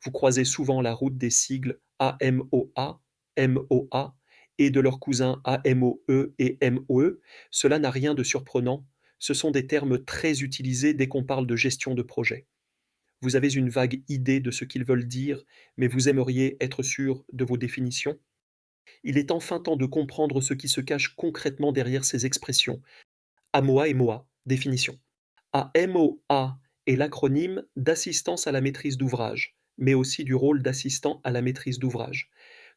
Vous croisez souvent la route des sigles AMOA, MOA et de leurs cousins AMOE et MOE. Cela n'a rien de surprenant. Ce sont des termes très utilisés dès qu'on parle de gestion de projet. Vous avez une vague idée de ce qu'ils veulent dire, mais vous aimeriez être sûr de vos définitions. Il est enfin temps de comprendre ce qui se cache concrètement derrière ces expressions. AMOA et MOA, définition. AMOA est l'acronyme d'assistance à la maîtrise d'ouvrage, mais aussi du rôle d'assistant à la maîtrise d'ouvrage.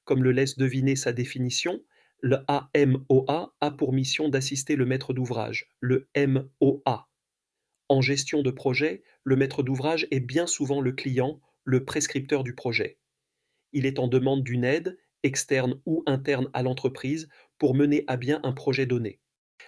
Comme le laisse deviner sa définition, le AMOA a pour mission d'assister le maître d'ouvrage, le MOA. En gestion de projet, le maître d'ouvrage est bien souvent le client, le prescripteur du projet. Il est en demande d'une aide, externe ou interne à l'entreprise, pour mener à bien un projet donné.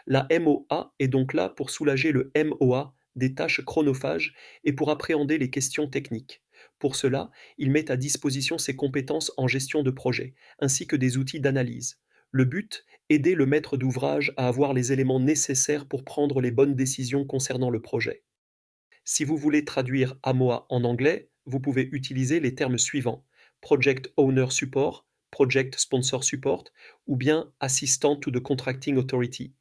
La MOA est donc là pour soulager le MOA des tâches chronophages et pour appréhender les questions techniques. Pour cela, il met à disposition ses compétences en gestion de projet, ainsi que des outils d'analyse. Le but, aider le maître d'ouvrage à avoir les éléments nécessaires pour prendre les bonnes décisions concernant le projet. Si vous voulez traduire AMOA en anglais, vous pouvez utiliser les termes suivants: Project Owner Support, Project Sponsor Support ou bien Assistant to the Contracting Authority.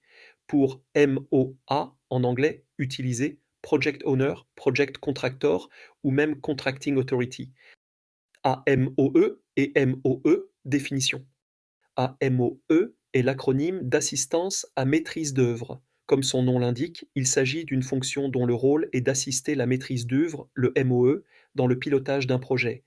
Pour MOA en anglais, utilisez Project Owner, Project Contractor ou même Contracting Authority. AMOE et MOE, définition. AMOE est l'acronyme d'assistance à maîtrise d'œuvre. Comme son nom l'indique, il s'agit d'une fonction dont le rôle est d'assister la maîtrise d'œuvre, le MOE, dans le pilotage d'un projet.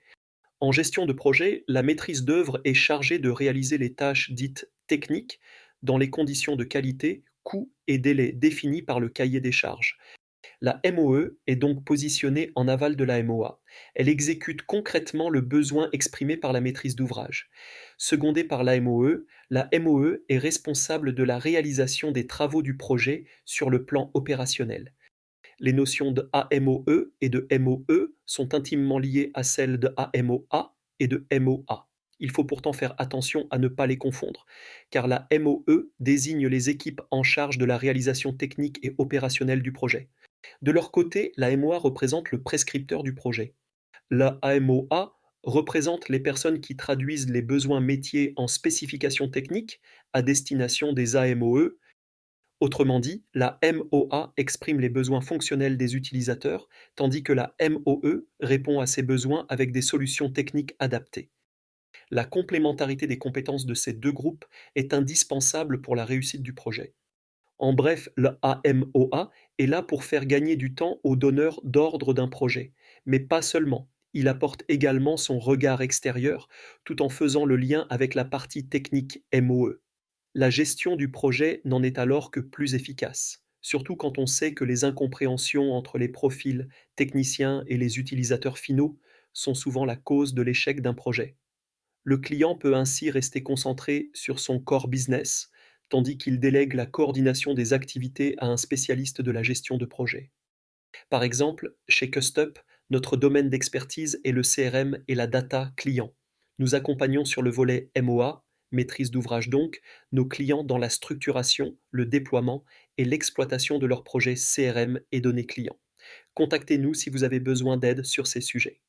En gestion de projet, la maîtrise d'œuvre est chargée de réaliser les tâches dites techniques dans les conditions de qualité, coûts et délais définis par le cahier des charges. La MOE est donc positionnée en aval de la MOA. Elle exécute concrètement le besoin exprimé par la maîtrise d'ouvrage. Secondée par la MOE est responsable de la réalisation des travaux du projet sur le plan opérationnel. Les notions de AMOE et de MOE sont intimement liées à celles de AMOA et de MOA. Il faut pourtant faire attention à ne pas les confondre, car la MOE désigne les équipes en charge de la réalisation technique et opérationnelle du projet. De leur côté, la MOA représente le prescripteur du projet. La AMOA représente les personnes qui traduisent les besoins métiers en spécifications techniques à destination des AMOE. Autrement dit, la MOA exprime les besoins fonctionnels des utilisateurs, tandis que la MOE répond à ces besoins avec des solutions techniques adaptées. La complémentarité des compétences de ces deux groupes est indispensable pour la réussite du projet. En bref, le AMOA est là pour faire gagner du temps aux donneurs d'ordre d'un projet, mais pas seulement. Il apporte également son regard extérieur tout en faisant le lien avec la partie technique MOE. La gestion du projet n'en est alors que plus efficace, surtout quand on sait que les incompréhensions entre les profils techniciens et les utilisateurs finaux sont souvent la cause de l'échec d'un projet. Le client peut ainsi rester concentré sur son core business, tandis qu'il délègue la coordination des activités à un spécialiste de la gestion de projet. Par exemple, chez CustUp, notre domaine d'expertise est le CRM et la data client. Nous accompagnons sur le volet MOA, maîtrise d'ouvrage donc, nos clients dans la structuration, le déploiement et l'exploitation de leurs projets CRM et données clients. Contactez-nous si vous avez besoin d'aide sur ces sujets.